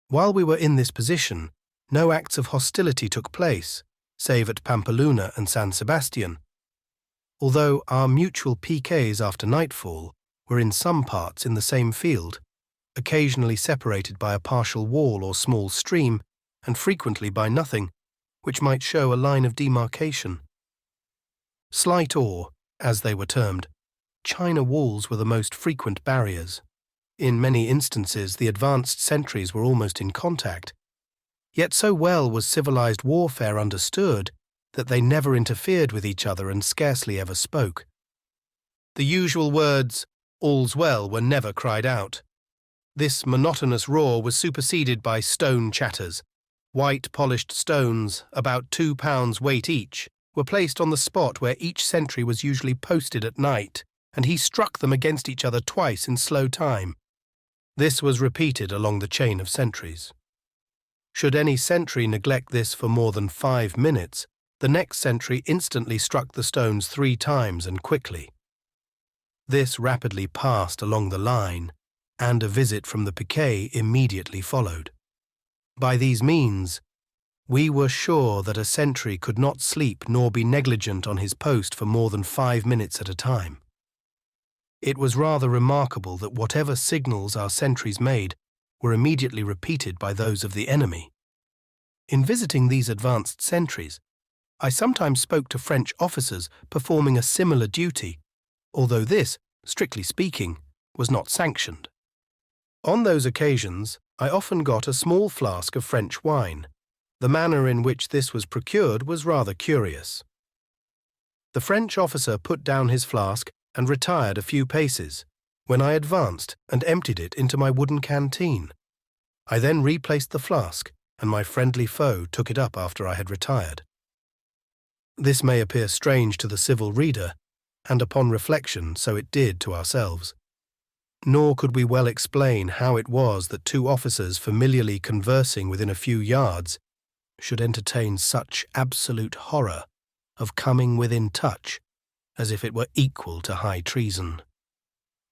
While we were in this position, no acts of hostility took place, save at Pamplona and San Sebastian, although our mutual piquets after nightfall were in some parts in the same field, occasionally separated by a partial wall or small stream, and frequently by nothing, which might show a line of demarcation. Slight or, as they were termed, China walls were the most frequent barriers. In many instances the advanced sentries were almost in contact, yet so well was civilized warfare understood that they never interfered with each other and scarcely ever spoke. The usual words, "all's well," were never cried out. This monotonous roar was superseded by stone chatters. White polished stones, about 2 pounds weight each, were placed on the spot where each sentry was usually posted at night, and he struck them against each other twice in slow time. This was repeated along the chain of sentries. Should any sentry neglect this for more than 5 minutes, the next sentry instantly struck the stones 3 times and quickly. This rapidly passed along the line, and a visit from the piquet immediately followed. By these means, we were sure that a sentry could not sleep nor be negligent on his post for more than 5 minutes at a time. It was rather remarkable that whatever signals our sentries made were immediately repeated by those of the enemy. In visiting these advanced sentries, I sometimes spoke to French officers performing a similar duty, although this, strictly speaking, was not sanctioned. On those occasions, I often got a small flask of French wine. The manner in which this was procured was rather curious. The French officer put down his flask and retired a few paces, when I advanced and emptied it into my wooden canteen. I then replaced the flask, and my friendly foe took it up after I had retired. This may appear strange to the civil reader, and upon reflection so it did to ourselves. Nor could we well explain how it was that 2 officers familiarly conversing within a few yards should entertain such absolute horror of coming within touch, as if it were equal to high treason.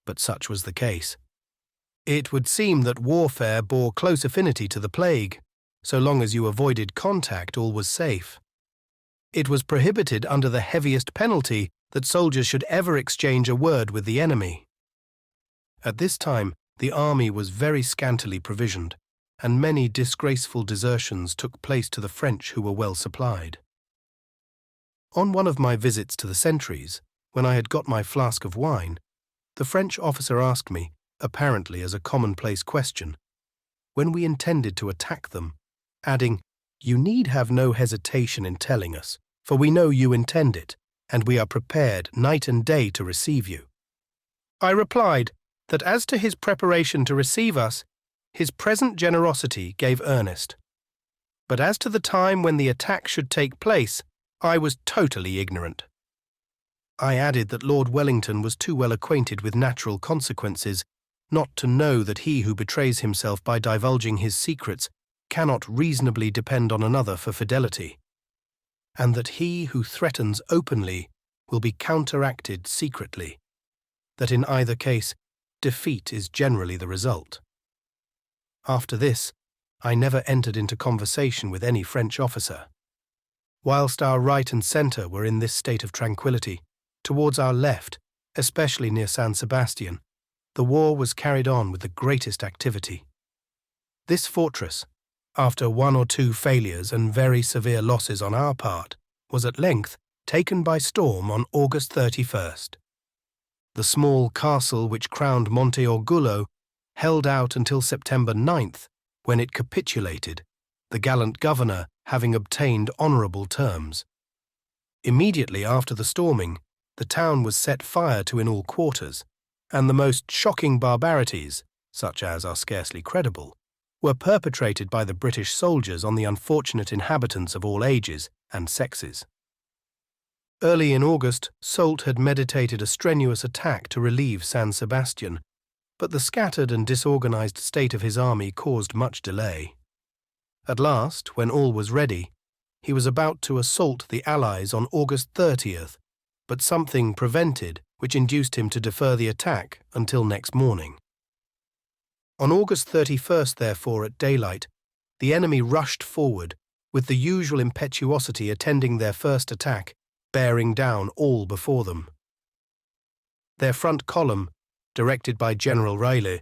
But such was the case. It would seem that warfare bore close affinity to the plague. So long as you avoided contact, all was safe. It was prohibited under the heaviest penalty that soldiers should ever exchange a word with the enemy. At this time, the army was very scantily provisioned, and many disgraceful desertions took place to the French who were well supplied. On one of my visits to the sentries, when I had got my flask of wine, the French officer asked me, apparently as a commonplace question, when we intended to attack them, adding, "You need have no hesitation in telling us, for we know you intend it, and we are prepared night and day to receive you." I replied that as to his preparation to receive us, his present generosity gave earnest. But as to the time when the attack should take place, I was totally ignorant. I added that Lord Wellington was too well acquainted with natural consequences not to know that he who betrays himself by divulging his secrets cannot reasonably depend on another for fidelity, and that he who threatens openly will be counteracted secretly, that in either case defeat is generally the result. After this, I never entered into conversation with any French officer. Whilst our right and centre were in this state of tranquillity, towards our left, especially near San Sebastian, the war was carried on with the greatest activity. This fortress, after 1 or 2 failures and very severe losses on our part, was at length taken by storm on August 31st. The small castle which crowned Monte Orgullo held out until September 9th, when it capitulated, the gallant governor having obtained honourable terms. Immediately after the storming, the town was set fire to in all quarters, and the most shocking barbarities, such as are scarcely credible, were perpetrated by the British soldiers on the unfortunate inhabitants of all ages and sexes. Early in August, Soult had meditated a strenuous attack to relieve San Sebastian, but the scattered and disorganized state of his army caused much delay. At last, when all was ready, he was about to assault the Allies on August 30th, but something prevented which induced him to defer the attack until next morning. On August 31st, therefore, at daylight, the enemy rushed forward, with the usual impetuosity attending their first attack, bearing down all before them. Their front column, directed by General Reille,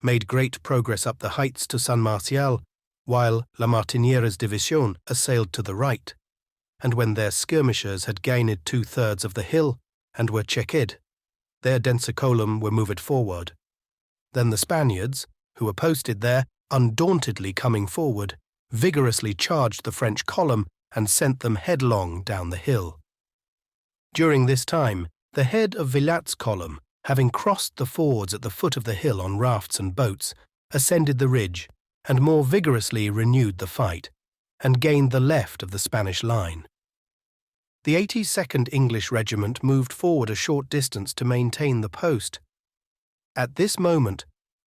made great progress up the heights to San Martial, while La Martinière's division assailed to the right, and when their skirmishers had gained 2/3 of the hill and were checked, their denser column were moved forward. Then the Spaniards, who were posted there, undauntedly coming forward, vigorously charged the French column and sent them headlong down the hill. During this time, the head of Villat's column, having crossed the fords at the foot of the hill on rafts and boats, ascended the ridge and more vigorously renewed the fight, and gained the left of the Spanish line. The 82nd English Regiment moved forward a short distance to maintain the post. At this moment,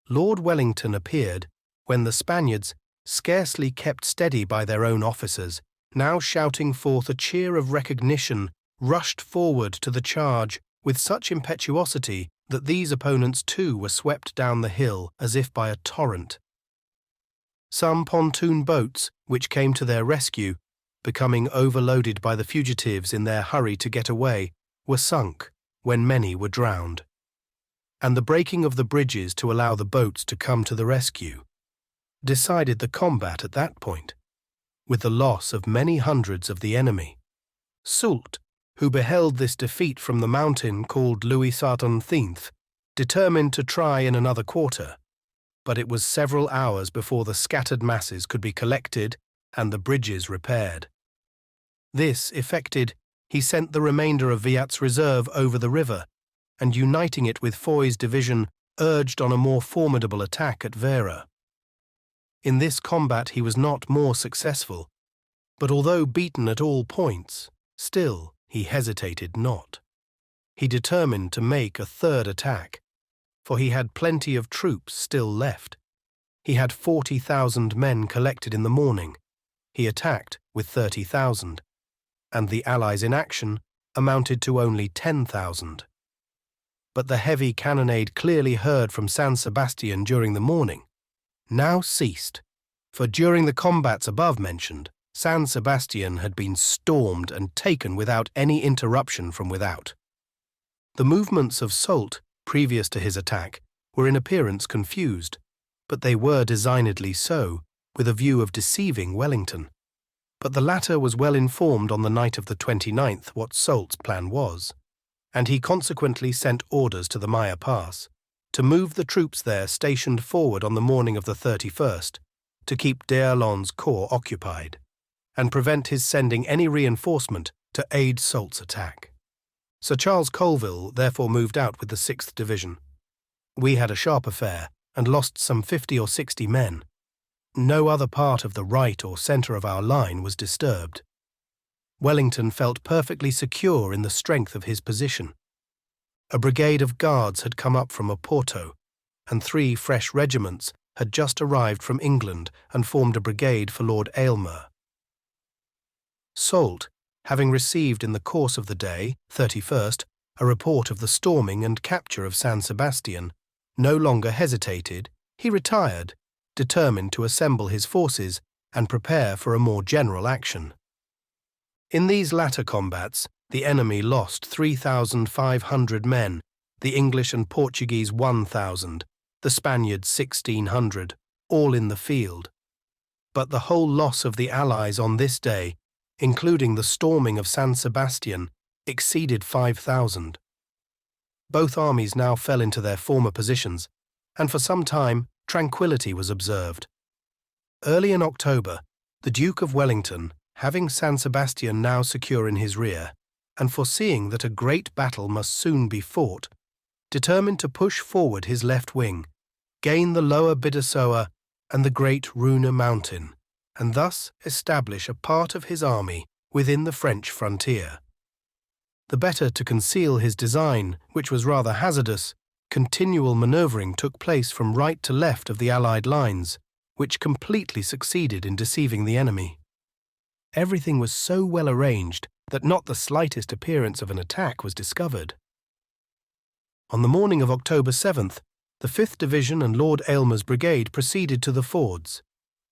Lord Wellington appeared, when the Spaniards, scarcely kept steady by their own officers, now shouting forth a cheer of recognition, rushed forward to the charge with such impetuosity that these opponents too were swept down the hill as if by a torrent. Some pontoon boats, which came to their rescue, becoming overloaded by the fugitives in their hurry to get away, were sunk, when many were drowned. And the breaking of the bridges to allow the boats to come to the rescue decided the combat at that point, with the loss of many hundreds of the enemy. Soult, who beheld this defeat from the mountain called Louis XIV, determined to try in another quarter, but it was several hours before the scattered masses could be collected and the bridges repaired. This effected, he sent the remainder of Villat's reserve over the river, and uniting it with Foy's division, urged on a more formidable attack at Vera. In this combat he was not more successful, but although beaten at all points, still he hesitated not. He determined to make a third attack, for he had plenty of troops still left. He had 40,000 men collected in the morning. He attacked with 30,000, and the Allies in action amounted to only 10,000. But the heavy cannonade clearly heard from San Sebastian during the morning now ceased, for during the combats above mentioned, San Sebastian had been stormed and taken without any interruption from without. The movements of Soult, previous to his attack, were in appearance confused, but they were designedly so, with a view of deceiving Wellington. But the latter was well informed on the night of the 29th what Soult's plan was, and he consequently sent orders to the Maya Pass to move the troops there stationed forward on the morning of the 31st, to keep d'Erlon's corps occupied, and prevent his sending any reinforcement to aid Soult's attack. Sir Charles Colville therefore moved out with the 6th Division. We had a sharp affair, and lost some 50 or 60 men. No other part of the right or centre of our line was disturbed. Wellington felt perfectly secure in the strength of his position. A brigade of guards had come up from Oporto, and 3 fresh regiments had just arrived from England and formed a brigade for Lord Aylmer. Soult, having received in the course of the day, 31st, a report of the storming and capture of San Sebastian, no longer hesitated. He retired, determined to assemble his forces and prepare for a more general action. In these latter combats, the enemy lost 3,500 men, the English and Portuguese 1,000, the Spaniards 1,600, all in the field. But the whole loss of the Allies on this day, including the storming of San Sebastian, exceeded 5,000. Both armies now fell into their former positions, and for some time tranquillity was observed. Early in October, the Duke of Wellington, having San Sebastian now secure in his rear, and foreseeing that a great battle must soon be fought, determined to push forward his left wing, gain the lower Bidassoa and the great Runa mountain, and thus establish a part of his army within the French frontier. The better to conceal his design, which was rather hazardous, continual manoeuvring took place from right to left of the Allied lines, which completely succeeded in deceiving the enemy. Everything was so well arranged that not the slightest appearance of an attack was discovered. On the morning of October 7th, The 5th Division and Lord Aylmer's brigade proceeded to the fords,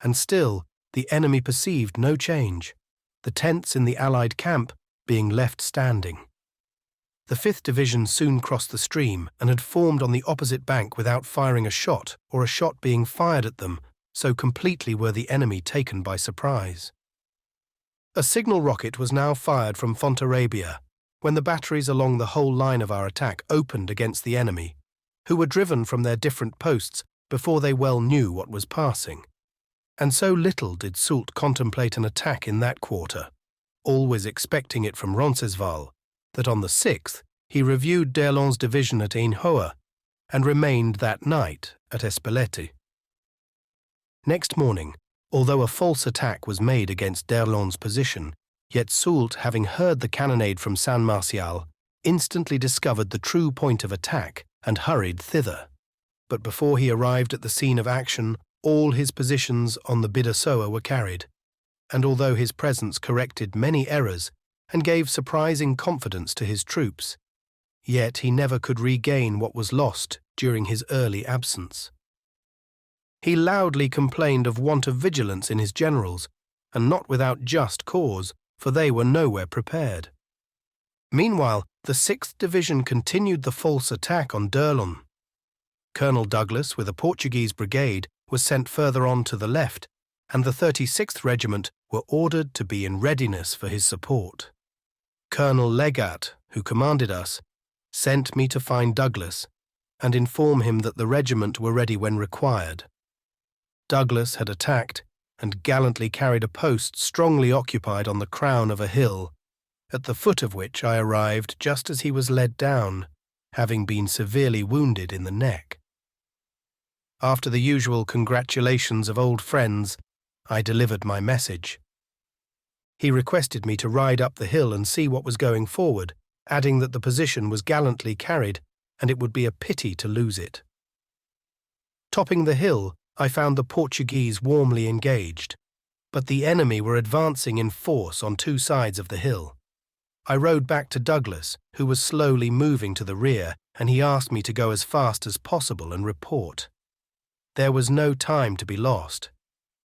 and still the enemy perceived no change, the tents in the Allied camp being left standing. The 5th Division soon crossed the stream and had formed on the opposite bank without firing a shot or a shot being fired at them, so completely were the enemy taken by surprise. A signal rocket was now fired from Fontarabia, when the batteries along the whole line of our attack opened against the enemy, who were driven from their different posts before they well knew what was passing. And so little did Soult contemplate an attack in that quarter, always expecting it from Roncesvalles, that on the 6th he reviewed d'Erlon's division at Ainhoa and remained that night at Espelette. Next morning, although a false attack was made against d'Erlon's position, yet Soult, having heard the cannonade from Saint-Martial, instantly discovered the true point of attack and hurried thither. But before he arrived at the scene of action, all his positions on the Bidassoa were carried, and although his presence corrected many errors and gave surprising confidence to his troops, yet he never could regain what was lost during his early absence. He loudly complained of want of vigilance in his generals, and not without just cause, for they were nowhere prepared. Meanwhile, the 6th Division continued the false attack on d'Erlon. Colonel Douglas, with a Portuguese brigade, was sent further on to the left, and the 36th Regiment were ordered to be in readiness for his support. Colonel Legat, who commanded us, sent me to find Douglas and inform him that the regiment were ready when required. Douglas had attacked and gallantly carried a post strongly occupied on the crown of a hill, at the foot of which I arrived just as he was led down, having been severely wounded in the neck. After the usual congratulations of old friends, I delivered my message. He requested me to ride up the hill and see what was going forward, adding that the position was gallantly carried and it would be a pity to lose it. Topping the hill, I found the Portuguese warmly engaged, but the enemy were advancing in force on two sides of the hill. I rode back to Douglas, who was slowly moving to the rear, and he asked me to go as fast as possible and report. There was no time to be lost.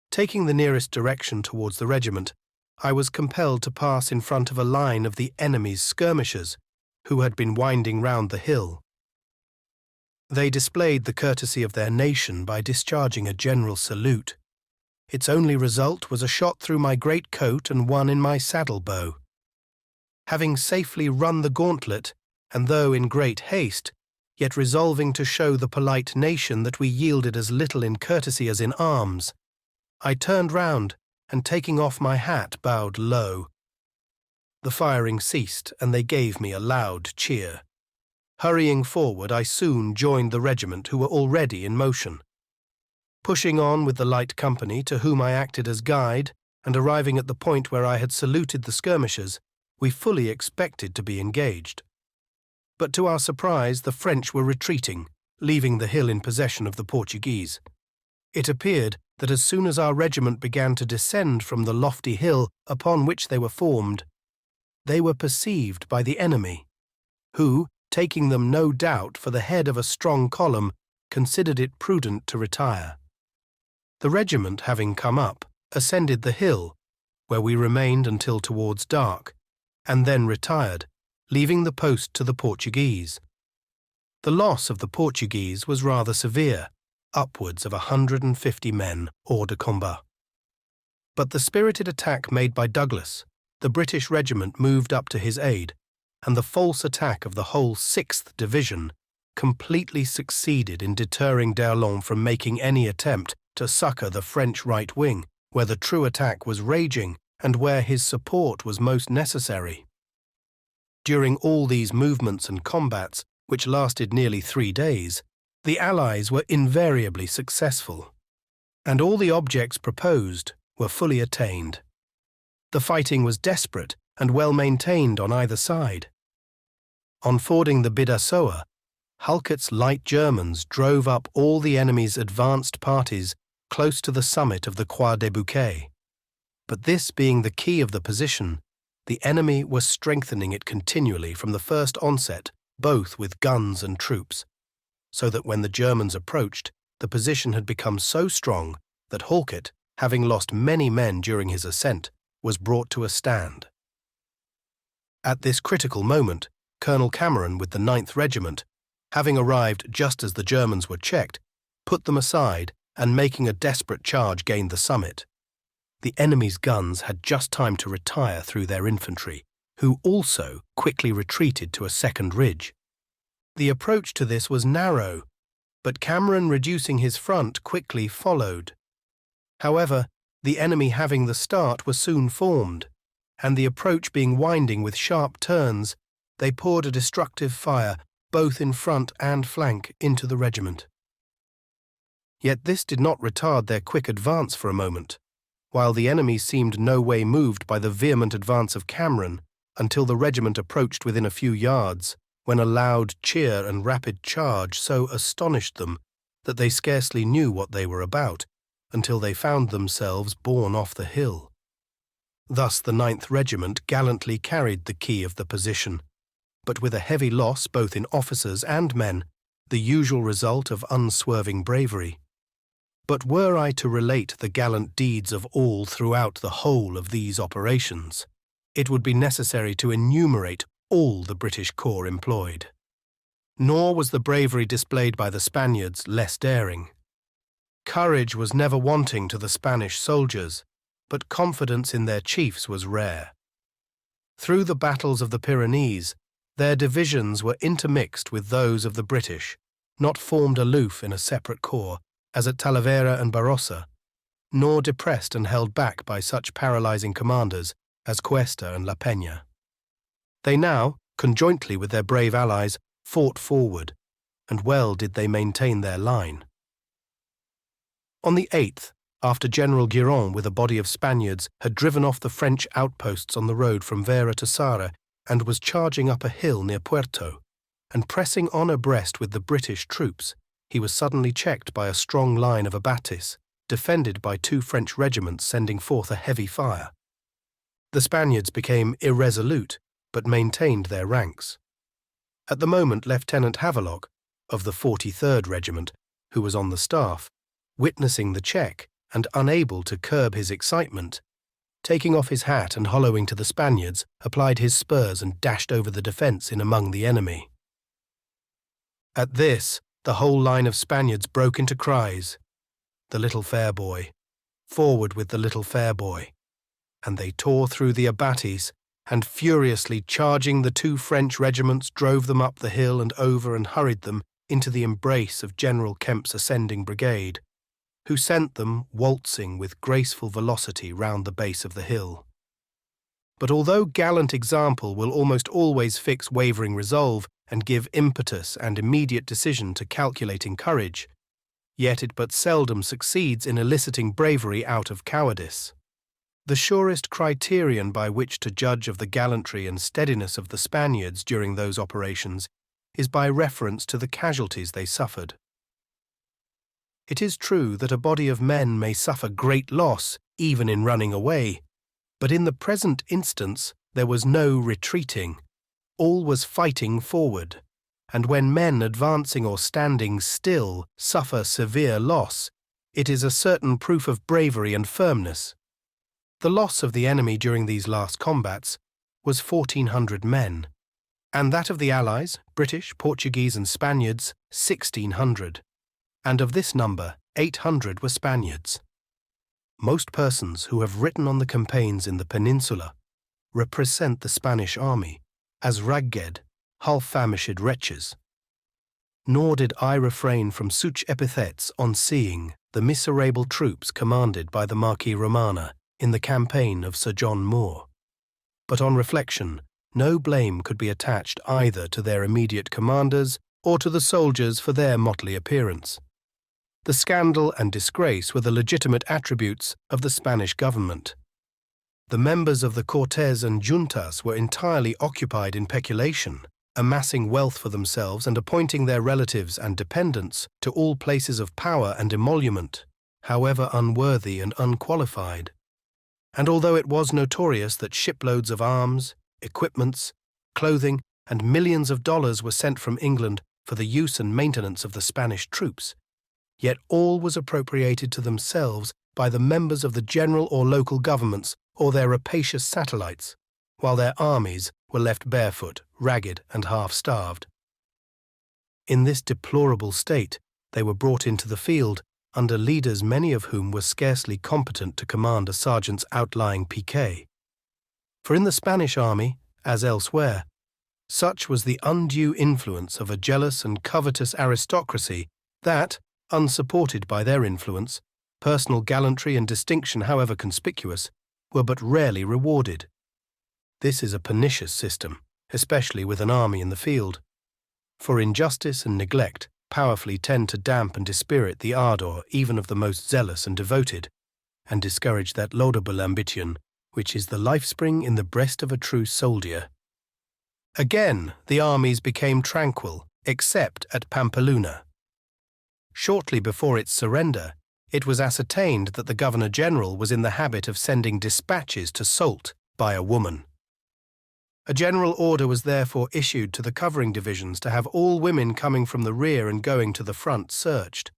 Taking the nearest direction towards the regiment, I was compelled to pass in front of a line of the enemy's skirmishers, who had been winding round the hill. They displayed the courtesy of their nation by discharging a general salute. Its only result was a shot through my greatcoat and one in my saddle-bow. Having safely run the gauntlet, and though in great haste, yet resolving to show the polite nation that we yielded as little in courtesy as in arms, I turned round and, taking off my hat, bowed low. The firing ceased, and they gave me a loud cheer. Hurrying forward, I soon joined the regiment, who were already in motion. Pushing on with the light company, to whom I acted as guide, and arriving at the point where I had saluted the skirmishers, we fully expected to be engaged. But to our surprise, the French were retreating, leaving the hill in possession of the Portuguese. It appeared that as soon as our regiment began to descend from the lofty hill upon which they were formed, they were perceived by the enemy, who, taking them no doubt for the head of a strong column, considered it prudent to retire. The regiment, having come up, ascended the hill, where we remained until towards dark, and then retired, leaving the post to the Portuguese. The loss of the Portuguese was rather severe, upwards of 150 men hors de combat. But the spirited attack made by Douglas, the British regiment moved up to his aid, and the false attack of the whole 6th Division completely succeeded in deterring d'Erlon from making any attempt to succour the French right wing, where the true attack was raging and where his support was most necessary. During all these movements and combats, which lasted nearly 3 days, the Allies were invariably successful, and all the objects proposed were fully attained. The fighting was desperate and well maintained on either side. On fording the Bidassoa, Halkett's light Germans drove up all the enemy's advanced parties close to the summit of the Croix des Bouquets. But this being the key of the position, the enemy was strengthening it continually from the first onset, both with guns and troops. so that when the Germans approached, the position had become so strong that Halkett, having lost many men during his ascent, was brought to a stand. At this critical moment, Colonel Cameron with the 9th Regiment, having arrived just as the Germans were checked, put them aside and, making a desperate charge, gained the summit. The enemy's guns had just time to retire through their infantry, who also quickly retreated to a second ridge. The approach to this was narrow, but Cameron, reducing his front, quickly followed. However, the enemy having the start were soon formed, and the approach being winding with sharp turns, they poured a destructive fire, both in front and flank, into the regiment. Yet this did not retard their quick advance for a moment, while the enemy seemed no way moved by the vehement advance of Cameron until the regiment approached within a few yards, when a loud cheer and rapid charge so astonished them that they scarcely knew what they were about until they found themselves borne off the hill. Thus the 9th Regiment gallantly carried the key of the position, but with a heavy loss both in officers and men, the usual result of unswerving bravery. But were I to relate the gallant deeds of all throughout the whole of these operations, it would be necessary to enumerate all the British corps employed. Nor was the bravery displayed by the Spaniards less daring. Courage was never wanting to the Spanish soldiers, but confidence in their chiefs was rare. Through the battles of the Pyrenees, their divisions were intermixed with those of the British, not formed aloof in a separate corps, as at Talavera and Barossa, nor depressed and held back by such paralyzing commanders as Cuesta and La Peña. They now, conjointly with their brave allies, fought forward, and well did they maintain their line. On the 8th, after General Giron with a body of Spaniards had driven off the French outposts on the road from Vera to Sara and was charging up a hill near Puerto, and pressing on abreast with the British troops, he was suddenly checked by a strong line of abatis, defended by 2 French regiments sending forth a heavy fire. The Spaniards became irresolute, but maintained their ranks. At the moment, Lieutenant Havelock, of the 43rd Regiment, who was on the staff, witnessing the check and unable to curb his excitement, taking off his hat and hollowing to the Spaniards, applied his spurs and dashed over the defence in among the enemy. At this, the whole line of Spaniards broke into cries, "The little fair boy! Forward with the little fair boy!" And they tore through the abatis, and furiously charging the 2 French regiments, drove them up the hill and over and hurried them into the embrace of General Kemp's ascending brigade, who sent them waltzing with graceful velocity round the base of the hill. But although gallant example will almost always fix wavering resolve and give impetus and immediate decision to calculating courage, yet it but seldom succeeds in eliciting bravery out of cowardice. The surest criterion by which to judge of the gallantry and steadiness of the Spaniards during those operations is by reference to the casualties they suffered. It is true that a body of men may suffer great loss even in running away, but in the present instance there was no retreating. All was fighting forward, and when men advancing or standing still suffer severe loss, it is a certain proof of bravery and firmness. The loss of the enemy during these last combats was 1,400 men, and that of the Allies, British, Portuguese and Spaniards, 1,600, and of this number 800 were Spaniards. Most persons who have written on the campaigns in the Peninsula represent the Spanish army as ragged, half-famished wretches. Nor did I refrain from such epithets on seeing the miserable troops commanded by the Marquis Romana in the campaign of Sir John Moore. But on reflection, no blame could be attached either to their immediate commanders or to the soldiers for their motley appearance. The scandal and disgrace were the legitimate attributes of the Spanish government. The members of the Cortes and Juntas were entirely occupied in peculation, amassing wealth for themselves and appointing their relatives and dependents to all places of power and emolument, however unworthy and unqualified. And although it was notorious that shiploads of arms, equipments, clothing, and millions of dollars were sent from England for the use and maintenance of the Spanish troops, yet all was appropriated to themselves by the members of the general or local governments or their rapacious satellites, while their armies were left barefoot, ragged, and half-starved. In this deplorable state, they were brought into the field, under leaders many of whom were scarcely competent to command a sergeant's outlying piquet. For in the Spanish army, as elsewhere, such was the undue influence of a jealous and covetous aristocracy that, unsupported by their influence, personal gallantry and distinction, however conspicuous, were but rarely rewarded. This is a pernicious system, especially with an army in the field, for injustice and neglect powerfully tend to damp and dispirit the ardour even of the most zealous and devoted, and discourage that laudable ambition which is the life-spring in the breast of a true soldier. Again, the armies became tranquil, except at Pampeluna. Shortly before its surrender, it was ascertained that the Governor-General was in the habit of sending dispatches to Soult by a woman. A general order was therefore issued to the covering divisions to have all women coming from the rear and going to the front searched.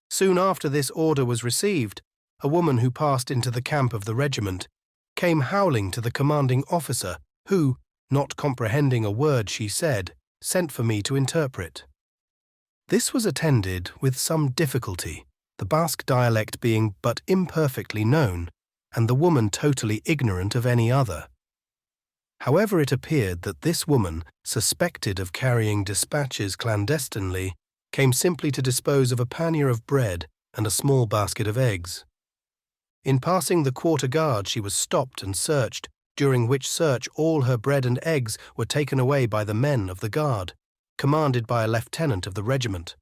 Soon after this order was received, a woman who passed into the camp of the regiment came howling to the commanding officer, who, not comprehending a word she said, sent for me to interpret. This was attended with some difficulty, the Basque dialect being but imperfectly known, and the woman totally ignorant of any other. However, it appeared that this woman, suspected of carrying dispatches clandestinely, came simply to dispose of a pannier of bread and a small basket of eggs. In passing the quarter guard, she was stopped and searched, during which search all her bread and eggs were taken away by the men of the guard, commanded by a lieutenant of the regiment.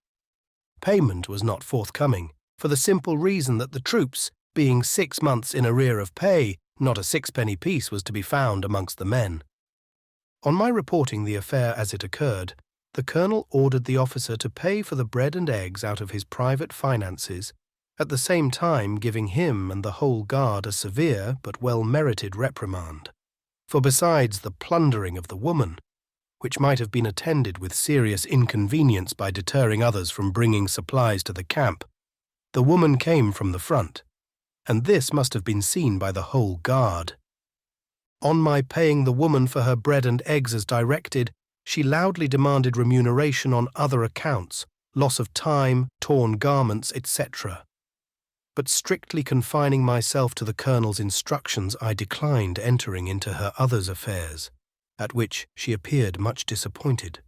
Payment was not forthcoming, for the simple reason that the troops, being 6 months in arrear of pay, not a sixpenny piece was to be found amongst the men. On my reporting the affair as it occurred, the colonel ordered the officer to pay for the bread and eggs out of his private finances, at the same time giving him and the whole guard a severe but well-merited reprimand. For besides the plundering of the woman, which might have been attended with serious inconvenience by deterring others from bringing supplies to the camp, the woman came from the front, and this must have been seen by the whole guard. On my paying the woman for her bread and eggs as directed, she loudly demanded remuneration on other accounts, loss of time, torn garments, etc. But strictly confining myself to the colonel's instructions, I declined entering into her others' affairs, at which she appeared much disappointed.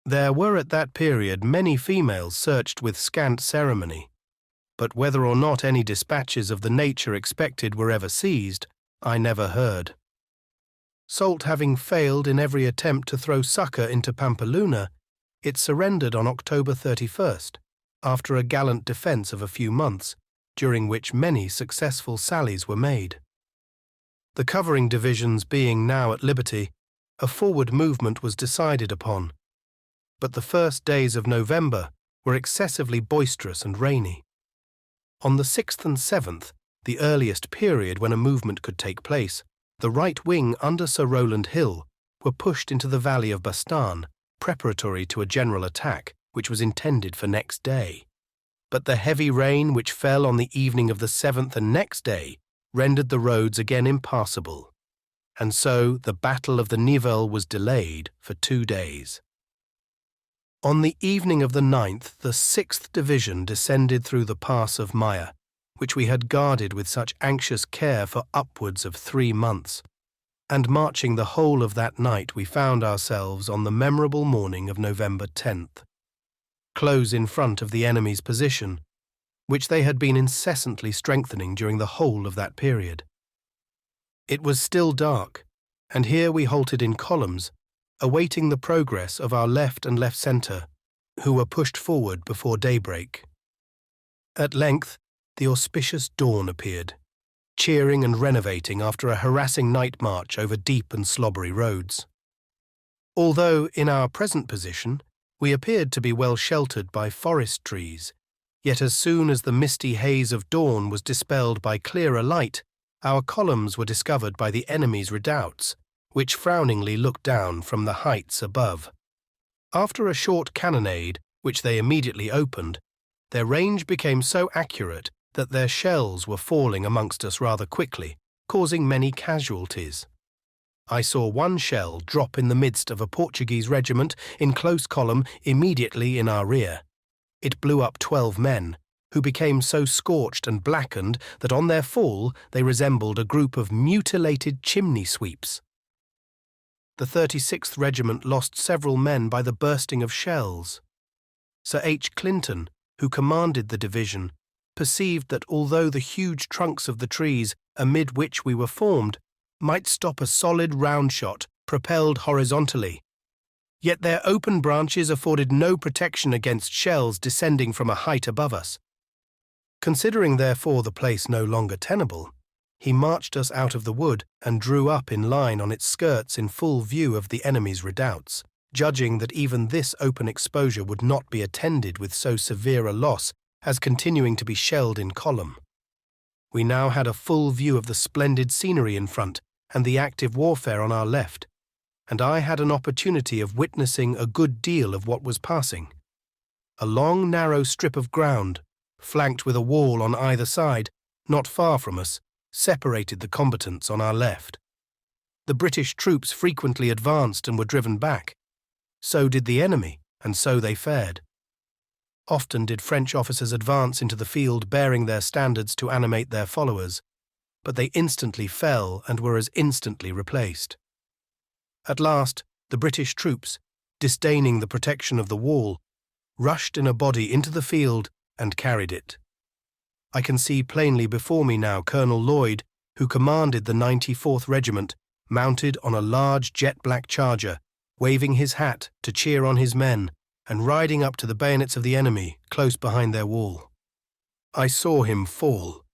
There were at that period many females searched with scant ceremony, but whether or not any dispatches of the nature expected were ever seized, I never heard. Soult having failed in every attempt to throw succour into Pampeluna, it surrendered on October 31st, after a gallant defence of a few months, during which many successful sallies were made. The covering divisions being now at liberty, a forward movement was decided upon, but the first days of November were excessively boisterous and rainy. On the 6th and 7th, the earliest period when a movement could take place, the right wing under Sir Rowland Hill were pushed into the valley of Bastan, preparatory to a general attack which was intended for next day. But the heavy rain which fell on the evening of the 7th and next day rendered the roads again impassable, and so the Battle of the Nivelle was delayed for 2 days. On the evening of the 9th, the 6th Division descended through the pass of Maya, which we had guarded with such anxious care for upwards of 3 months, and marching the whole of that night we found ourselves on the memorable morning of November 10th, close in front of the enemy's position, which they had been incessantly strengthening during the whole of that period. It was still dark, and here we halted in columns, awaiting the progress of our left and left centre, who were pushed forward before daybreak. At length, the auspicious dawn appeared, cheering and renovating after a harassing night march over deep and slobbery roads. Although, in our present position, we appeared to be well sheltered by forest trees, yet as soon as the misty haze of dawn was dispelled by clearer light, our columns were discovered by the enemy's redoubts, which frowningly looked down from the heights above. After a short cannonade, which they immediately opened, their range became so accurate that their shells were falling amongst us rather quickly, causing many casualties. I saw one shell drop in the midst of a Portuguese regiment in close column immediately in our rear. It blew up 12 men, who became so scorched and blackened that on their fall they resembled a group of mutilated chimney-sweeps. The 36th Regiment lost several men by the bursting of shells. Sir H. Clinton, who commanded the division, perceived that although the huge trunks of the trees amid which we were formed might stop a solid round shot propelled horizontally, yet their open branches afforded no protection against shells descending from a height above us. Considering therefore the place no longer tenable, he marched us out of the wood and drew up in line on its skirts in full view of the enemy's redoubts, judging that even this open exposure would not be attended with so severe a loss as continuing to be shelled in column. We now had a full view of the splendid scenery in front and the active warfare on our left, and I had an opportunity of witnessing a good deal of what was passing. A long, narrow strip of ground, flanked with a wall on either side, not far from us, separated the combatants on our left. The British troops frequently advanced and were driven back. So did the enemy, and so they fared. Often did French officers advance into the field bearing their standards to animate their followers, but they instantly fell and were as instantly replaced. At last, the British troops, disdaining the protection of the wall, rushed in a body into the field and carried it. I can see plainly before me now Colonel Lloyd, who commanded the 94th Regiment, mounted on a large jet-black charger, waving his hat to cheer on his men, and riding up to the bayonets of the enemy, close behind their wall. I saw him fall.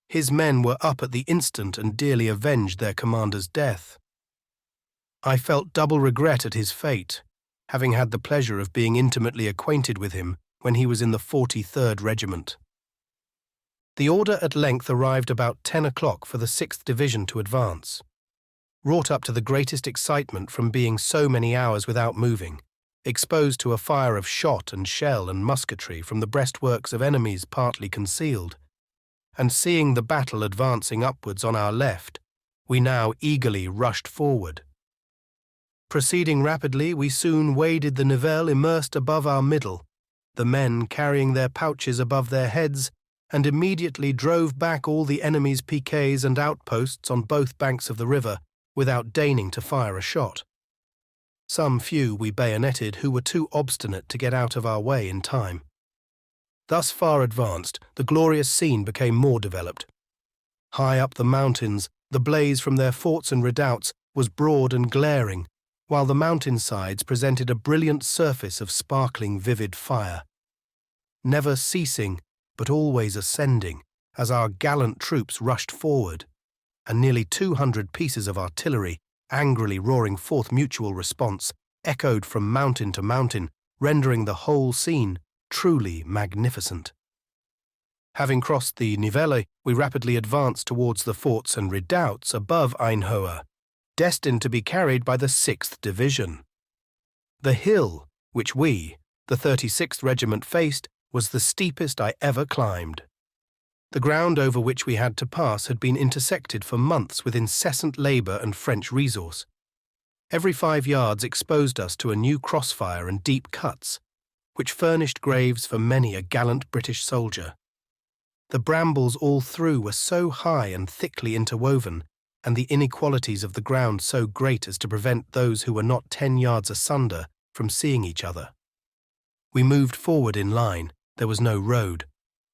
His men were up at the instant and dearly avenged their commander's death. I felt double regret at his fate, having had the pleasure of being intimately acquainted with him when he was in the 43rd Regiment. The order at length arrived about 10 o'clock for the 6th Division to advance. Wrought up to the greatest excitement from being so many hours without moving, exposed to a fire of shot and shell and musketry from the breastworks of enemies partly concealed, and seeing the battle advancing upwards on our left, we now eagerly rushed forward. Proceeding rapidly, we soon waded the Nivelle immersed above our middle, the men carrying their pouches above their heads, and immediately drove back all the enemy's piquets and outposts on both banks of the river without deigning to fire a shot. Some few we bayoneted who were too obstinate to get out of our way in time. Thus far advanced, the glorious scene became more developed. High up the mountains, the blaze from their forts and redoubts was broad and glaring, while the mountain sides presented a brilliant surface of sparkling vivid fire. Never ceasing, but always ascending, as our gallant troops rushed forward, and nearly 200 pieces of artillery, angrily roaring forth mutual response, echoed from mountain to mountain, rendering the whole scene truly magnificent. Having crossed the Nivelle, we rapidly advanced towards the forts and redoubts above Einhohe, destined to be carried by the 6th Division. The hill, which we, the 36th Regiment, faced, was the steepest I ever climbed. The ground over which we had to pass had been intersected for months with incessant labour and French resource. Every 5 yards exposed us to a new crossfire and deep cuts, which furnished graves for many a gallant British soldier. The brambles all through were so high and thickly interwoven, and the inequalities of the ground so great as to prevent those who were not 10 yards asunder from seeing each other. We moved forward in line. There was no road.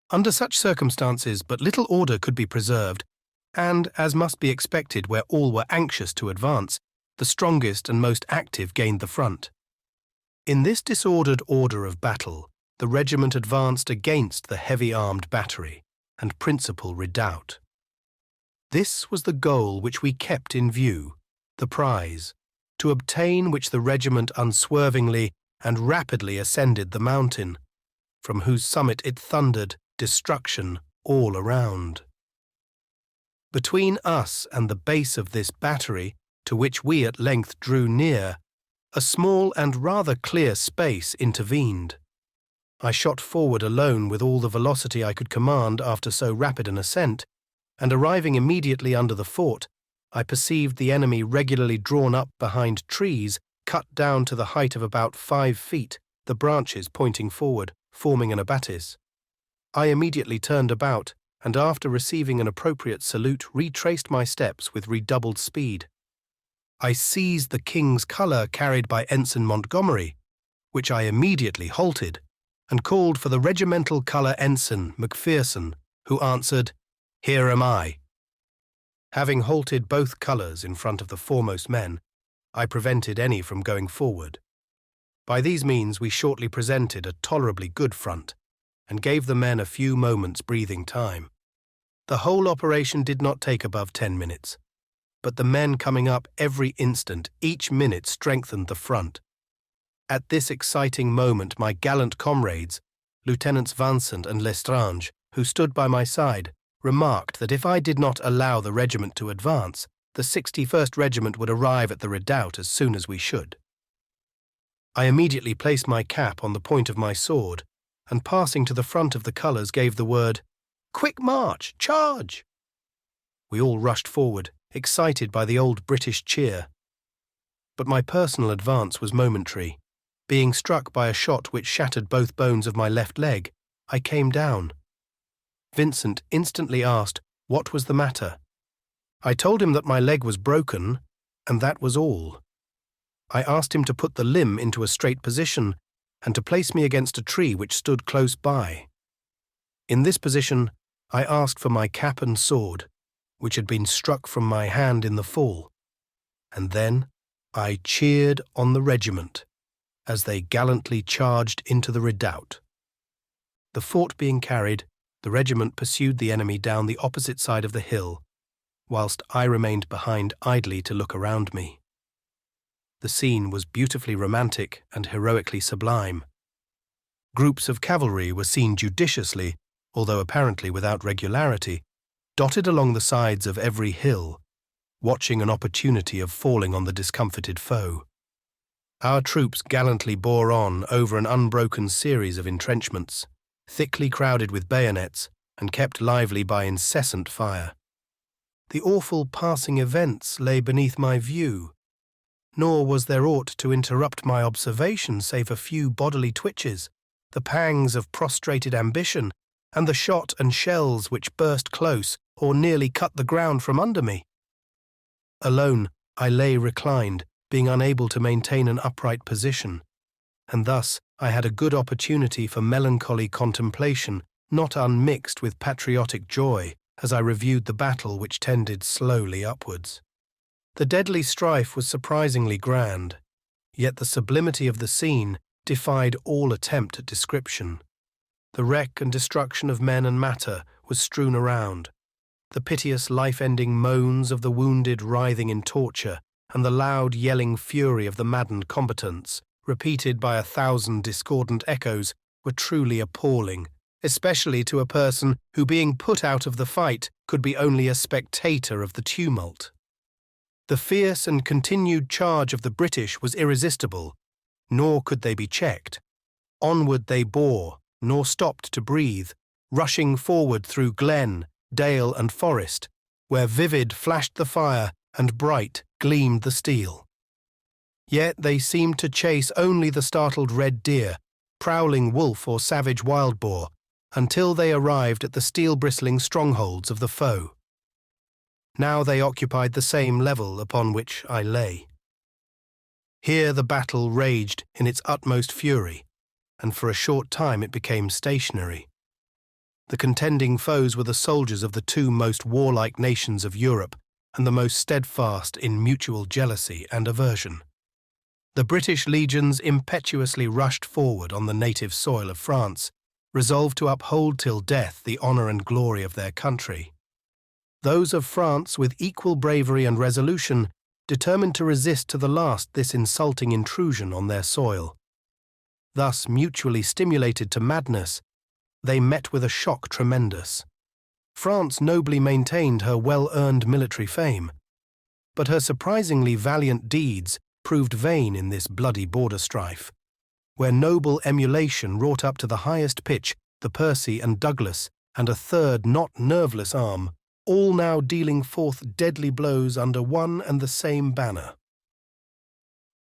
Under such circumstances, but little order could be preserved, and, as must be expected where all were anxious to advance, the strongest and most active gained the front. In this disordered order of battle, the regiment advanced against the heavy-armed battery and principal redoubt. This was the goal which we kept in view, the prize, to obtain which the regiment unswervingly and rapidly ascended the mountain, from whose summit it thundered destruction all around. Between us and the base of this battery, to which we at length drew near, a small and rather clear space intervened. I shot forward alone with all the velocity I could command after so rapid an ascent, and arriving immediately under the fort, I perceived the enemy regularly drawn up behind trees cut down to the height of about 5 feet, the branches pointing forward, forming an abattis. I immediately turned about, and after receiving an appropriate salute, retraced my steps with redoubled speed. I seized the king's colour carried by Ensign Montgomery, which I immediately halted, and called for the regimental colour ensign Macpherson, who answered, "Here am I." Having halted both colours in front of the foremost men, I prevented any from going forward. By these means we shortly presented a tolerably good front, and gave the men a few moments' breathing time. The whole operation did not take above 10 minutes, but the men coming up every instant, each minute strengthened the front. At this exciting moment my gallant comrades, Lieutenants Vincent and Lestrange, who stood by my side, remarked that if I did not allow the regiment to advance, the 61st Regiment would arrive at the redoubt as soon as we should. I immediately placed my cap on the point of my sword, and passing to the front of the colours gave the word, "Quick march! Charge!" We all rushed forward, excited by the old British cheer. But my personal advance was momentary. Being struck by a shot which shattered both bones of my left leg, I came down. Vincent instantly asked what was the matter. I told him that my leg was broken, and that was all. I asked him to put the limb into a straight position and to place me against a tree which stood close by. In this position, I asked for my cap and sword, which had been struck from my hand in the fall, and then I cheered on the regiment as they gallantly charged into the redoubt. The fort being carried, the regiment pursued the enemy down the opposite side of the hill, whilst I remained behind idly to look around me. The scene was beautifully romantic and heroically sublime. Groups of cavalry were seen judiciously, although apparently without regularity, dotted along the sides of every hill, watching an opportunity of falling on the discomfited foe. Our troops gallantly bore on over an unbroken series of entrenchments, thickly crowded with bayonets and kept lively by incessant fire. The awful passing events lay beneath my view, nor was there aught to interrupt my observation save a few bodily twitches, the pangs of prostrated ambition, and the shot and shells which burst close or nearly cut the ground from under me. Alone I lay reclined, being unable to maintain an upright position, and thus I had a good opportunity for melancholy contemplation, not unmixed with patriotic joy, as I reviewed the battle which tended slowly upwards. The deadly strife was surprisingly grand, yet the sublimity of the scene defied all attempt at description. The wreck and destruction of men and matter was strewn around, the piteous life-ending moans of the wounded writhing in torture, and the loud yelling fury of the maddened combatants, repeated by 1,000 discordant echoes, were truly appalling, especially to a person who, being put out of the fight, could be only a spectator of the tumult. The fierce and continued charge of the British was irresistible, nor could they be checked. Onward they bore, nor stopped to breathe, rushing forward through glen, dale, and forest, where vivid flashed the fire and bright gleamed the steel. Yet they seemed to chase only the startled red deer, prowling wolf or savage wild boar, until they arrived at the steel-bristling strongholds of the foe. Now they occupied the same level upon which I lay. Here the battle raged in its utmost fury, and for a short time it became stationary. The contending foes were the soldiers of the two most warlike nations of Europe, and the most steadfast in mutual jealousy and aversion. The British legions impetuously rushed forward on the native soil of France, resolved to uphold till death the honour and glory of their country. Those of France, with equal bravery and resolution, determined to resist to the last this insulting intrusion on their soil. Thus mutually stimulated to madness, they met with a shock tremendous. France nobly maintained her well-earned military fame, but her surprisingly valiant deeds proved vain in this bloody border strife, where noble emulation wrought up to the highest pitch the Percy and Douglas, and a third not nerveless arm, all now dealing forth deadly blows under one and the same banner.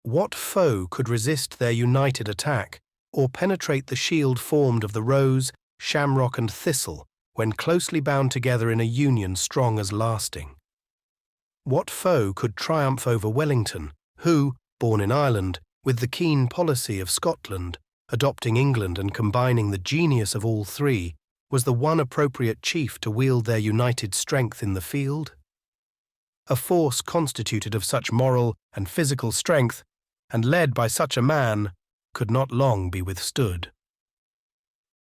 What foe could resist their united attack, or penetrate the shield formed of the rose, shamrock, and thistle, when closely bound together in a union strong as lasting? What foe could triumph over Wellington, who, born in Ireland, with the keen policy of Scotland, adopting England and combining the genius of all three, was the one appropriate chief to wield their united strength in the field? A force constituted of such moral and physical strength, and led by such a man, could not long be withstood.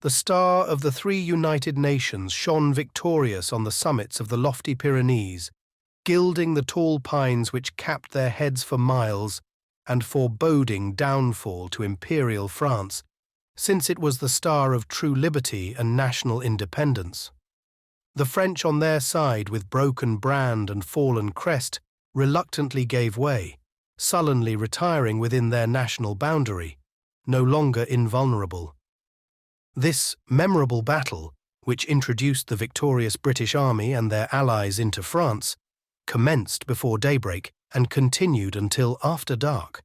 The star of the three united nations shone victorious on the summits of the lofty Pyrenees, gilding the tall pines which capped their heads for miles, and foreboding downfall to imperial France, since it was the star of true liberty and national independence. The French on their side, with broken brand and fallen crest, reluctantly gave way, sullenly retiring within their national boundary, no longer invulnerable. This memorable battle, which introduced the victorious British army and their allies into France, commenced before daybreak and continued until after dark.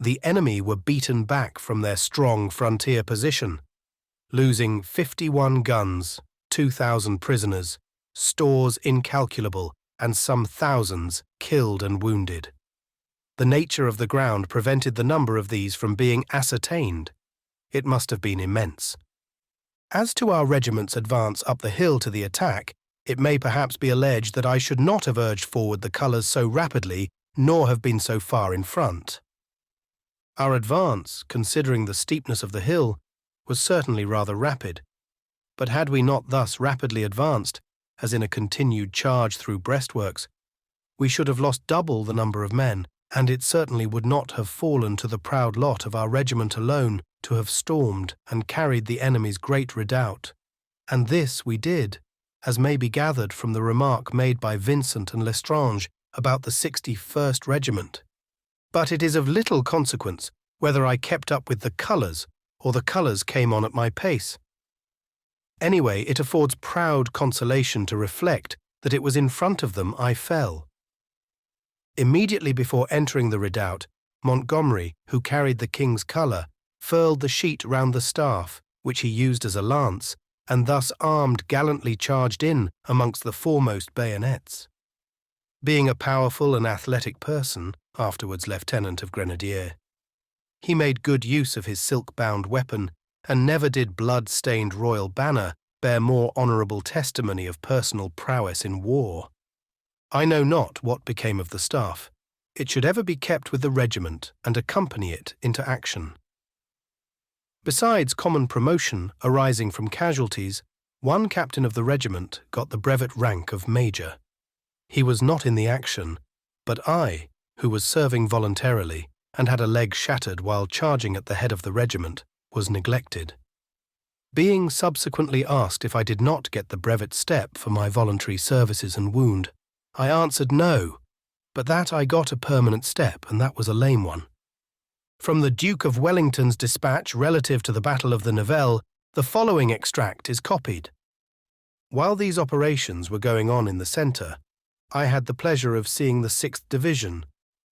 The enemy were beaten back from their strong frontier position, losing 51 guns, 2,000 prisoners, stores incalculable, and some thousands killed and wounded. The nature of the ground prevented the number of these from being ascertained. It must have been immense. As to our regiment's advance up the hill to the attack, it may perhaps be alleged that I should not have urged forward the colours so rapidly, nor have been so far in front. Our advance, considering the steepness of the hill, was certainly rather rapid, but had we not thus rapidly advanced, as in a continued charge through breastworks, we should have lost double the number of men, and it certainly would not have fallen to the proud lot of our regiment alone to have stormed and carried the enemy's great redoubt. And this we did, as may be gathered from the remark made by Vincent and Lestrange about the 61st Regiment. But it is of little consequence whether I kept up with the colours or the colours came on at my pace. Anyway, it affords proud consolation to reflect that it was in front of them I fell. Immediately before entering the redoubt, Montgomery, who carried the king's colour, furled the sheet round the staff, which he used as a lance, and thus armed gallantly charged in amongst the foremost bayonets. Being a powerful and athletic person, afterwards Lieutenant of Grenadier, he made good use of his silk-bound weapon, and never did blood-stained royal banner bear more honourable testimony of personal prowess in war. I know not what became of the staff. It should ever be kept with the regiment and accompany it into action. Besides common promotion arising from casualties, one captain of the regiment got the brevet rank of major. He was not in the action, but I, who was serving voluntarily and had a leg shattered while charging at the head of the regiment, was neglected. Being subsequently asked if I did not get the brevet step for my voluntary services and wound, I answered no, but that I got a permanent step, and that was a lame one. From the Duke of Wellington's dispatch relative to the Battle of the Nivelle, the following extract is copied. While these operations were going on in the centre, I had the pleasure of seeing the 6th Division,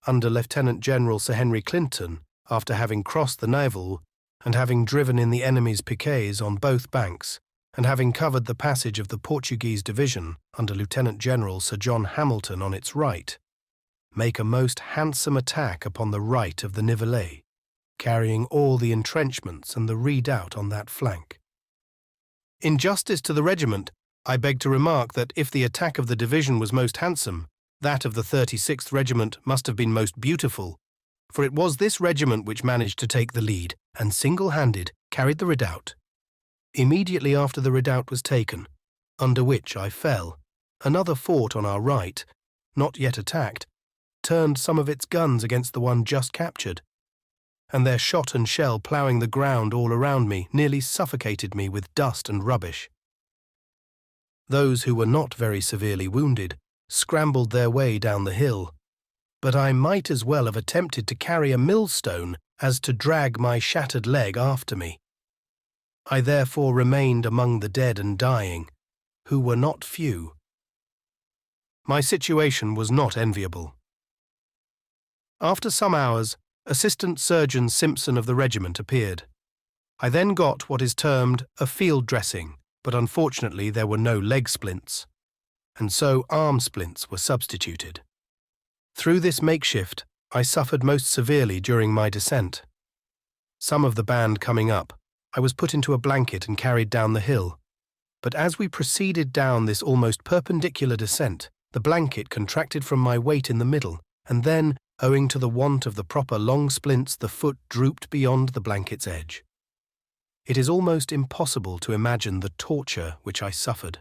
under Lieutenant General Sir Henry Clinton, after having crossed the Nivelle and having driven in the enemy's piquets on both banks, and having covered the passage of the Portuguese Division under Lieutenant General Sir John Hamilton on its right, make a most handsome attack upon the right of the Nivelle, carrying all the entrenchments and the redoubt on that flank. In justice to the regiment, I beg to remark that if the attack of the division was most handsome, that of the 36th Regiment must have been most beautiful, for it was this regiment which managed to take the lead and single-handed carried the redoubt. Immediately after the redoubt was taken, under which I fell, another fort on our right, not yet attacked, turned some of its guns against the one just captured, and their shot and shell ploughing the ground all around me nearly suffocated me with dust and rubbish. Those who were not very severely wounded scrambled their way down the hill, but I might as well have attempted to carry a millstone as to drag my shattered leg after me. I therefore remained among the dead and dying, who were not few. My situation was not enviable. After some hours, Assistant Surgeon Simpson of the regiment appeared. I then got what is termed a field dressing, but unfortunately there were no leg splints, and so arm splints were substituted. Through this makeshift, I suffered most severely during my descent. Some of the band coming up, I was put into a blanket and carried down the hill, but as we proceeded down this almost perpendicular descent, the blanket contracted from my weight in the middle, and then, owing to the want of the proper long splints, the foot drooped beyond the blanket's edge. It is almost impossible to imagine the torture which I suffered.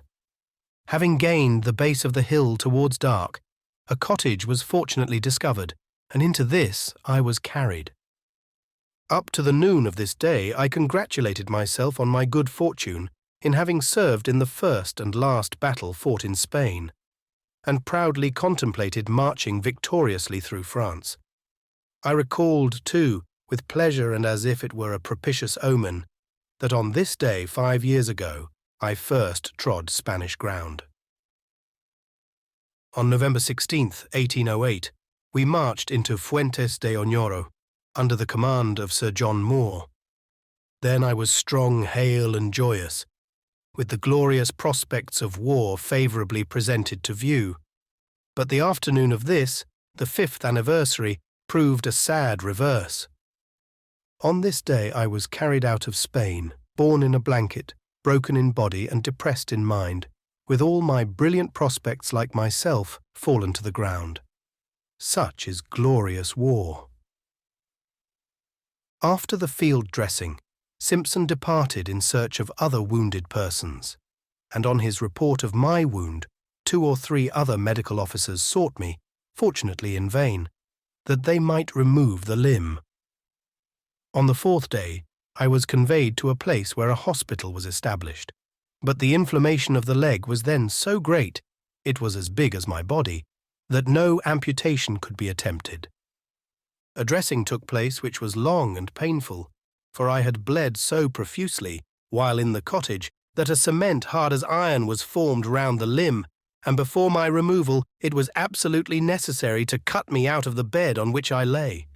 Having gained the base of the hill towards dark, a cottage was fortunately discovered, and into this I was carried. Up to the noon of this day I congratulated myself on my good fortune in having served in the first and last battle fought in Spain, and proudly contemplated marching victoriously through France. I recalled, too, with pleasure and as if it were a propitious omen, that on this day 5 years ago I first trod Spanish ground. On November 16, 1808, we marched into Fuentes de Oñoro, under the command of Sir John Moore. Then I was strong, hale, and joyous, with the glorious prospects of war favourably presented to view. But the afternoon of this, the 5th anniversary, proved a sad reverse. On this day I was carried out of Spain, borne in a blanket, broken in body and depressed in mind, with all my brilliant prospects like myself fallen to the ground. Such is glorious war. After the field dressing, Simpson departed in search of other wounded persons, and on his report of my wound, 2 or 3 other medical officers sought me, fortunately in vain, that they might remove the limb. On the 4th day, I was conveyed to a place where a hospital was established, but the inflammation of the leg was then so great, it was as big as my body, that no amputation could be attempted. A dressing took place which was long and painful, for I had bled so profusely, while in the cottage, that a cement hard as iron was formed round the limb, and before my removal it was absolutely necessary to cut me out of the bed on which I lay.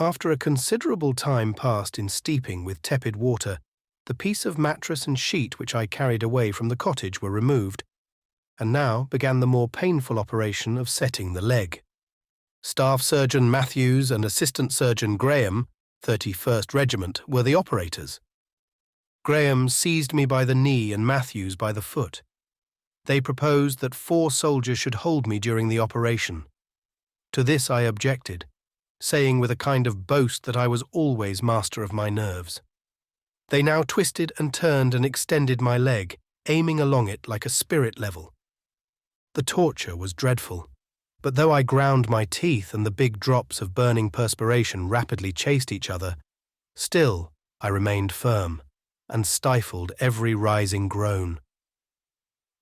After a considerable time passed in steeping with tepid water, the piece of mattress and sheet which I carried away from the cottage were removed, and now began the more painful operation of setting the leg. Staff Surgeon Matthews and Assistant Surgeon Graham, 31st Regiment, were the operators. Graham seized me by the knee and Matthews by the foot. They proposed that 4 soldiers should hold me during the operation. To this I objected, saying with a kind of boast that I was always master of my nerves. They now twisted and turned and extended my leg, aiming along it like a spirit level. The torture was dreadful, but though I ground my teeth and the big drops of burning perspiration rapidly chased each other, still I remained firm and stifled every rising groan.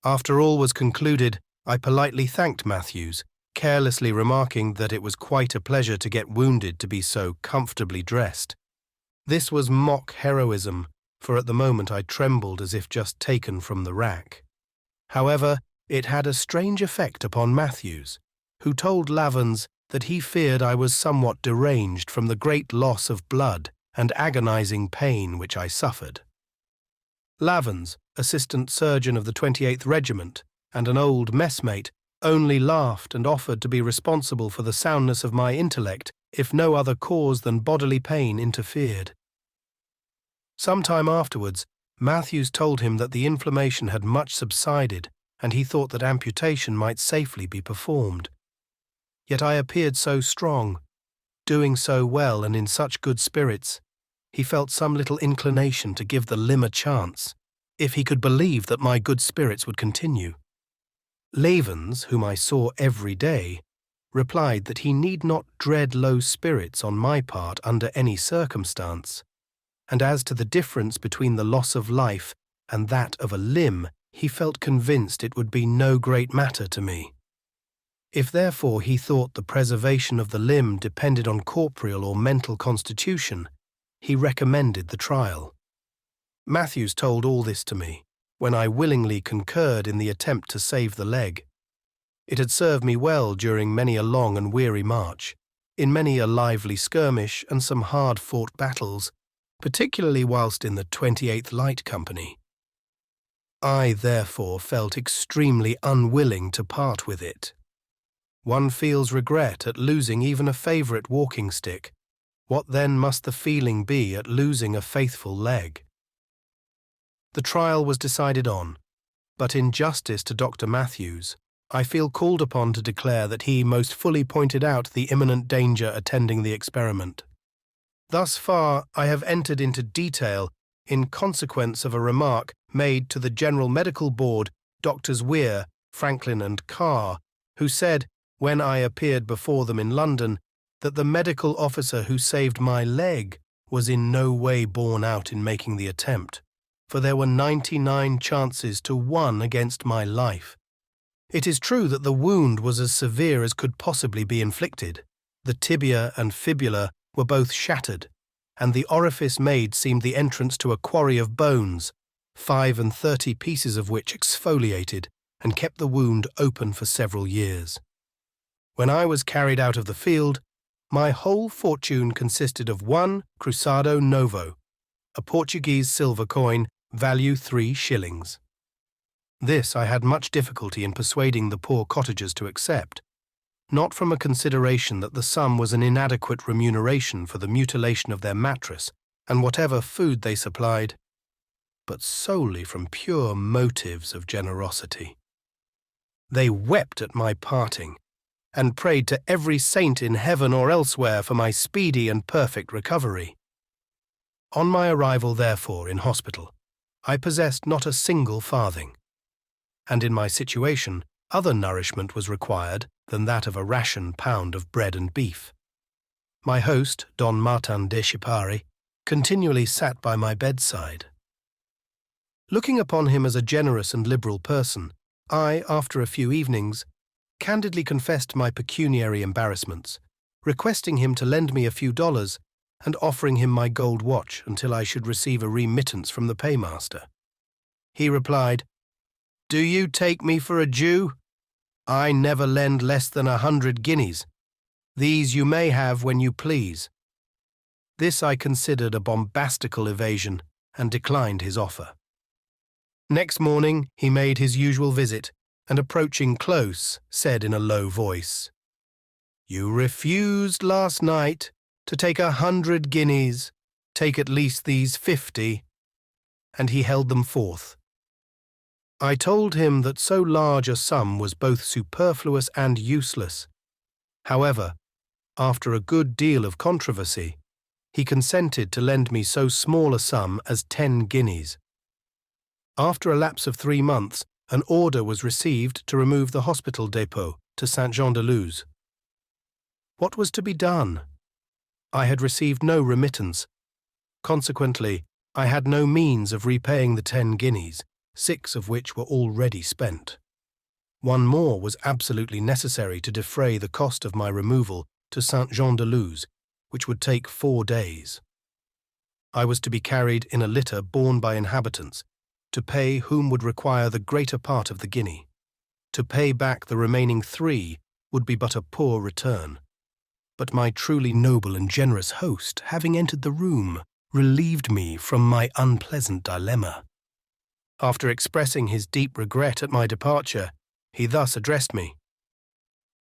After all was concluded, I politely thanked Matthews, carelessly remarking that it was quite a pleasure to get wounded to be so comfortably dressed. This was mock heroism, for at the moment I trembled as if just taken from the rack. However, it had a strange effect upon Matthews, who told Lavans that he feared I was somewhat deranged from the great loss of blood and agonizing pain which I suffered. Lavans, assistant surgeon of the 28th Regiment, and an old messmate, only laughed and offered to be responsible for the soundness of my intellect if no other cause than bodily pain interfered. Some time afterwards, Matthews told him that the inflammation had much subsided, and he thought that amputation might safely be performed. Yet I appeared so strong, doing so well and in such good spirits, he felt some little inclination to give the limb a chance, if he could believe that my good spirits would continue. Lavans, whom I saw every day, replied that he need not dread low spirits on my part under any circumstance, and as to the difference between the loss of life and that of a limb, he felt convinced it would be no great matter to me. If therefore he thought the preservation of the limb depended on corporeal or mental constitution, he recommended the trial. Matthews told all this to me, when I willingly concurred in the attempt to save the leg. It had served me well during many a long and weary march, in many a lively skirmish and some hard-fought battles, particularly whilst in the 28th Light Company. I therefore felt extremely unwilling to part with it. One feels regret at losing even a favourite walking stick. What then must the feeling be at losing a faithful leg? The trial was decided on, but in justice to Dr. Matthews, I feel called upon to declare that he most fully pointed out the imminent danger attending the experiment. Thus far I have entered into detail in consequence of a remark made to the General Medical Board, Drs. Weir, Franklin and Carr, who said, when I appeared before them in London, that the medical officer who saved my leg was in no way borne out in making the attempt, for there were 99 chances to 1 against my life. It is true that the wound was as severe as could possibly be inflicted. The tibia and fibula were both shattered, and the orifice made seemed the entrance to a quarry of bones, 35 pieces of which exfoliated and kept the wound open for several years. When I was carried out of the field, my whole fortune consisted of 1 cruzado novo, a Portuguese silver coin, value 3 shillings. This I had much difficulty in persuading the poor cottagers to accept, not from a consideration that the sum was an inadequate remuneration for the mutilation of their mattress and whatever food they supplied, but solely from pure motives of generosity. They wept at my parting, and prayed to every saint in heaven or elsewhere for my speedy and perfect recovery. On my arrival, therefore, in hospital, I possessed not a single farthing, and in my situation other nourishment was required than that of a ration pound of bread and beef. My host, Don Martin de Chipari, continually sat by my bedside. Looking upon him as a generous and liberal person, I, after a few evenings, candidly confessed my pecuniary embarrassments, requesting him to lend me a few dollars and offering him my gold watch until I should receive a remittance from the paymaster. He replied, "Do you take me for a Jew? I never lend less than 100 guineas. These you may have when you please." This I considered a bombastical evasion and declined his offer. Next morning he made his usual visit, and approaching close, said in a low voice, "You refused last night to take 100 guineas. Take at least these 50, and he held them forth. I told him that so large a sum was both superfluous and useless. However, after a good deal of controversy, he consented to lend me so small a sum as 10 guineas. After a lapse of 3 months, an order was received to remove the hospital dépôt to Saint-Jean-de-Luz. What was to be done? I had received no remittance. Consequently, I had no means of repaying the 10 guineas, 6 of which were already spent. 1 more was absolutely necessary to defray the cost of my removal to Saint-Jean-de-Luz, which would take 4 days. I was to be carried in a litter borne by inhabitants, to pay whom would require the greater part of the guinea. To pay back the remaining 3 would be but a poor return. But my truly noble and generous host, having entered the room, relieved me from my unpleasant dilemma. After expressing his deep regret at my departure, he thus addressed me: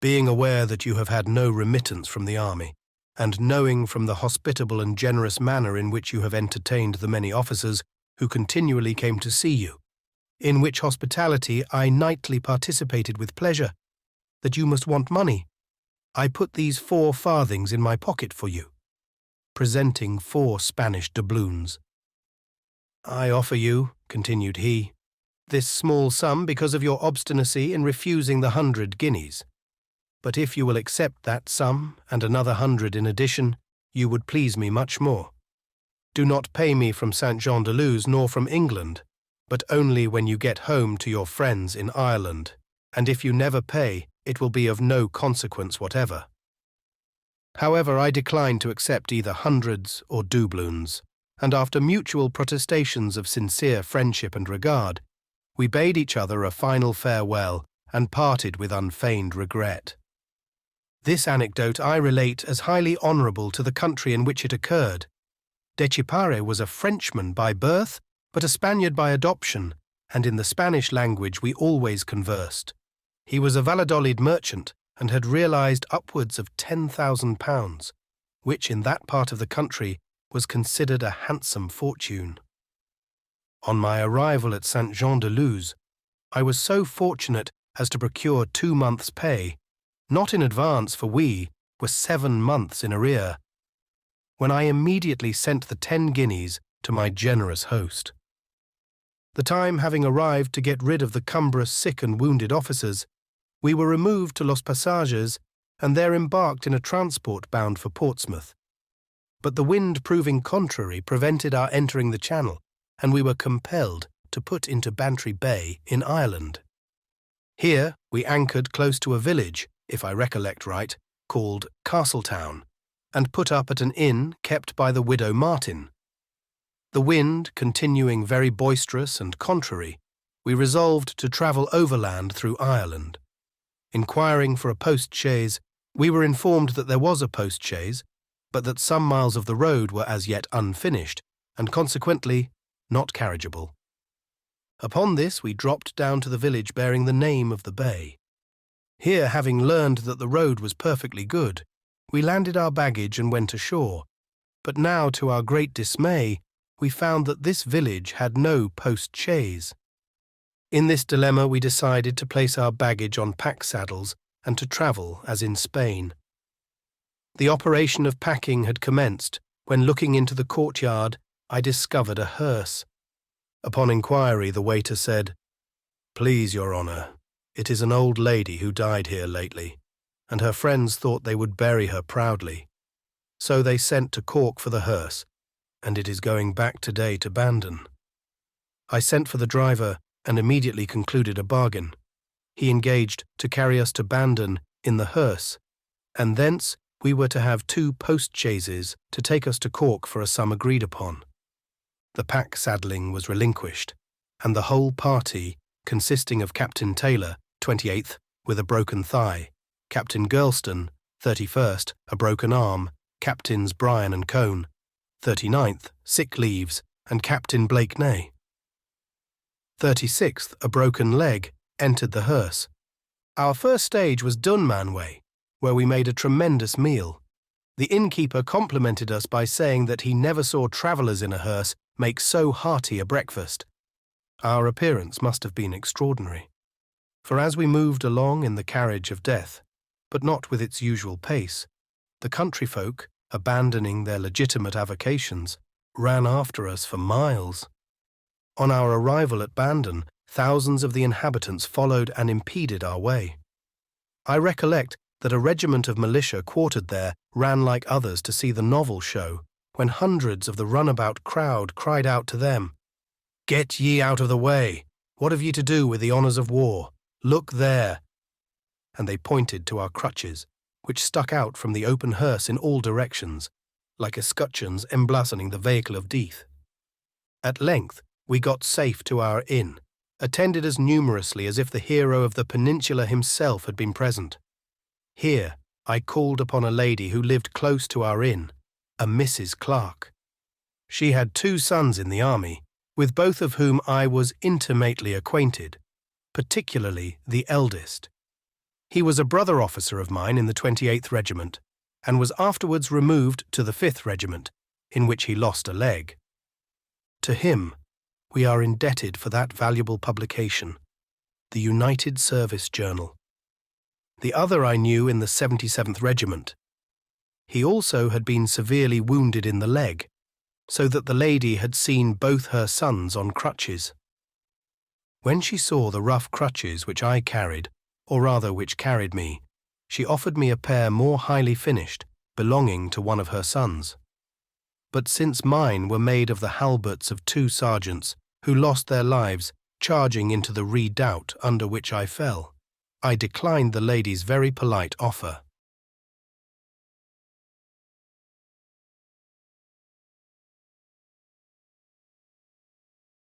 "Being aware that you have had no remittance from the army, and knowing from the hospitable and generous manner in which you have entertained the many officers who continually came to see you, in which hospitality I nightly participated with pleasure, that you must want money, I put these 4 farthings in my pocket for you," presenting 4 Spanish doubloons. "I offer you," continued he, "this small sum because of your obstinacy in refusing the 100 guineas. But if you will accept that sum and another 100 in addition, you would please me much more. Do not pay me from Saint-Jean-de-Luz nor from England, but only when you get home to your friends in Ireland, and if you never pay, it will be of no consequence whatever. However, I declined to accept either hundreds or doubloons, and after mutual protestations of sincere friendship and regard, we bade each other a final farewell and parted with unfeigned regret. This anecdote I relate as highly honourable to the country in which it occurred. Decipare was a Frenchman by birth, but a Spaniard by adoption, and in the Spanish language we always conversed. He was a Valladolid merchant and had realised upwards of £10,000, which in that part of the country was considered a handsome fortune. On my arrival at Saint-Jean-de-Luz, I was so fortunate as to procure 2 months' pay, not in advance, for we were 7 months in arrear, when I immediately sent the 10 guineas to my generous host. The time having arrived to get rid of the cumbrous sick and wounded officers, we were removed to Los Pasages and there embarked in a transport bound for Portsmouth. But the wind proving contrary prevented our entering the Channel, and we were compelled to put into Bantry Bay in Ireland. Here we anchored close to a village, if I recollect right, called Castletown, and put up at an inn kept by the widow Martin. The wind continuing very boisterous and contrary, we resolved to travel overland through Ireland. Inquiring for a post-chaise, we were informed that there was a post-chaise, but that some miles of the road were as yet unfinished, and consequently not carriageable. Upon this we dropped down to the village bearing the name of the bay. Here, having learned that the road was perfectly good, we landed our baggage and went ashore, but now, to our great dismay, we found that this village had no post-chaise. In this dilemma we decided to place our baggage on pack-saddles and to travel as in Spain. The operation of packing had commenced when, looking into the courtyard, I discovered a hearse. Upon inquiry, the waiter said, "Please, Your Honour, it is an old lady who died here lately, and her friends thought they would bury her proudly. So they sent to Cork for the hearse, and it is going back today to Bandon." I sent for the driver and immediately concluded a bargain. He engaged to carry us to Bandon in the hearse, and thence we were to have 2 post-chaises to take us to Cork for a sum agreed upon. The pack-saddling was relinquished, and the whole party, consisting of Captain Taylor, 28th, with a broken thigh, Captain Girlston, 31st, a broken arm, Captains Bryan and Cone, 39th, sick leaves, and Captain Blakeney, 36th, a broken leg, entered the hearse. Our first stage was Dunman Way, where we made a tremendous meal. The innkeeper complimented us by saying that he never saw travellers in a hearse make so hearty a breakfast. Our appearance must have been extraordinary, for as we moved along in the carriage of death, but not with its usual pace, the country folk, abandoning their legitimate avocations, ran after us for miles. On our arrival at Bandon, thousands of the inhabitants followed and impeded our way. I recollect that a regiment of militia quartered there ran like others to see the novel show, when hundreds of the runabout crowd cried out to them, "Get ye out of the way! What have ye to do with the honours of war? Look there!" And they pointed to our crutches, which stuck out from the open hearse in all directions, like escutcheons emblazoning the vehicle of death. At length we got safe to our inn, attended as numerously as if the hero of the Peninsula himself had been present. Here I called upon a lady who lived close to our inn, a Mrs. Clark. She had 2 sons in the army, with both of whom I was intimately acquainted, particularly the eldest. He was a brother officer of mine in the 28th Regiment, and was afterwards removed to the 5th Regiment, in which he lost a leg. To him we are indebted for that valuable publication, the United Service Journal. The other I knew in the 77th Regiment. He also had been severely wounded in the leg, so that the lady had seen both her sons on crutches. When she saw the rough crutches which I carried, or rather which carried me, she offered me a pair more highly finished, belonging to one of her sons. But since mine were made of the halberts of 2 sergeants who lost their lives charging into the redoubt under which I fell, I declined the lady's very polite offer.